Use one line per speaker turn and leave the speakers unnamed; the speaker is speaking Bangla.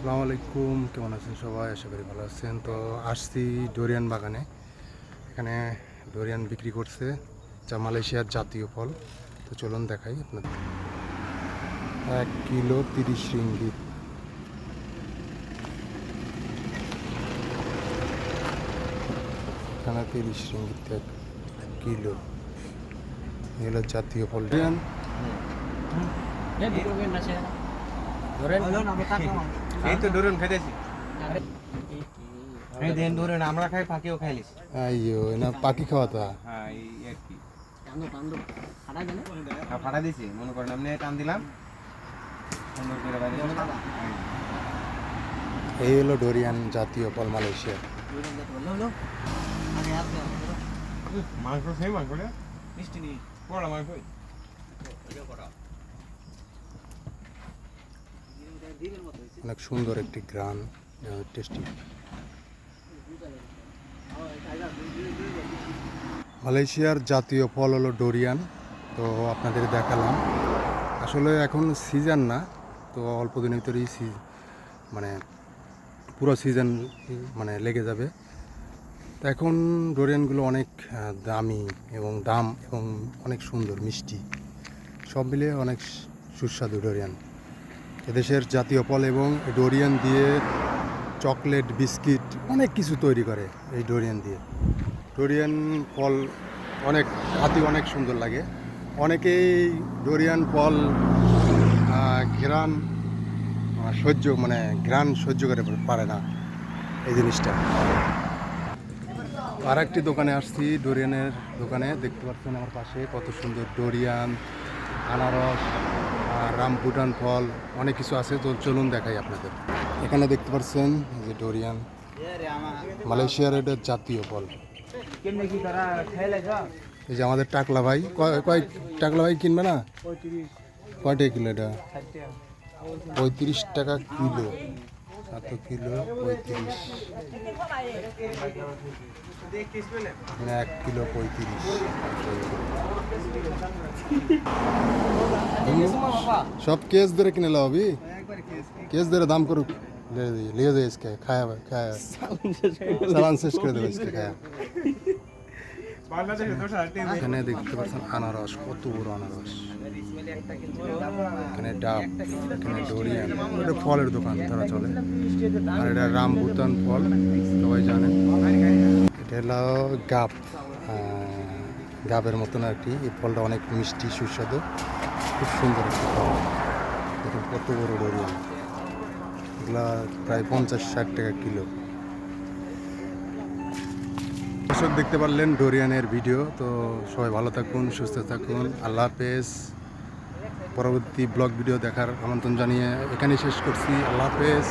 আসসালামু আলাইকুম, কেমন আছেন সবাই? আশা করি ভালো আছেন। তো আসছি ডোরিয়ান বাগানে। এখানে ডোরিয়ান বিক্রি করছে, যা মালয়েশিয়ার জাতীয় ফল। তো চলুন দেখাই আপনাদের। 1 কিলো 30 রিঙ্গিত। এখানে 30 রিঙ্গিত 1 কিলো। এগুলো জাতীয় ফল ডোরিয়ান।
এই তো ধরুন খাইতেছি এই দেন ধরুন আমরা খাই পাখিও খাইলিস
আইয়ো না পাখি খাওয়াতা।
হ্যাঁ এই আর কি ফাটা দিছি মনে করেন আমি টান দিলাম সুন্দর করে বাইরে
এই হলো ডোরিয়ান জাতীয় ফল মালয়েশিয়ার।
মাংস সেই মাংস মিষ্টি নেই বড় মাংস
অনেক সুন্দর একটি গ্রান, টেস্টি। মালয়েশিয়ার জাতীয় ফল হলো ডোরিয়ান। তো আপনাদের দেখালাম। আসলে এখন সিজন না, তো অল্প দিনের ভিতরেই মানে পুরো সিজন মানে লেগে যাবে। তো এখন ডোরিয়ানগুলো অনেক দামি এবং দাম এবং অনেক সুন্দর মিষ্টি, সব মিলিয়ে অনেক সুস্বাদু ডোরিয়ান। এদেশের জাতীয় ফল এবং ডোরিয়ান দিয়ে চকলেট, বিস্কিট অনেক কিছু তৈরি করে এই ডোরিয়ান দিয়ে। ডোরিয়ান ফল অনেক হাতি অনেক সুন্দর লাগে। অনেকেই ডোরিয়ান ফল ঘ্রাণ ঘ্রাণ সহ্য করে পারে না এই জিনিসটা। আর একটি দোকানে আসছি, ডোরিয়ানের দোকানে। দেখতে পাচ্ছেন আমার পাশে কত সুন্দর ডোরিয়ান, আনারস, রামবুটান ফল অনেক কিছু আছে। তো চলুন দেখাই আপনাদের। এখানে দেখতে পাচ্ছেন যে ডোরিয়ান মালয়েশিয়ার এটা জাতীয় ফল। এই যে আমাদের টাকলা ভাই, কয় টাকলা ভাই কিনবে না? কয়টা কিলো এটা? 35 টাকা কিলো। 7 kilo 35, 1 kilo 35। সব কেস ধরে কিনে লাও अभी, কেস ধরে দাম করুক, লিয়ে যায় इसके खाया खाया सालान শেষ করে দেবে इसके खाया। এখানে দেখতে পাচ্ছেন আনারস, কত বড় আনারস। এখানে ডাব, এখানে ডোরিয়ান। এটা ফলের দোকান ধরা চলে। আর এটা রামবুতান ফল, সবাই জানেন। এটা হলো গাব, গাবের মতন আর কি। এই ফলটা অনেক মিষ্টি সুস্বাদু, খুব সুন্দর একটি ফল। দেখুন কত বড় ডোরিয়ান। এগুলা প্রায় 50-60 টাকা কিলো। দর্শক দেখতে পারলেন ডোরিয়ানের ভিডিও। তো সবাই ভালো থাকুন, সুস্থ থাকুন, আল্লাহ হাফেজ। পরবর্তী ব্লগ ভিডিও দেখার আমন্ত্রণ জানিয়ে এখানেই শেষ করছি। আল্লাহ হাফেজ।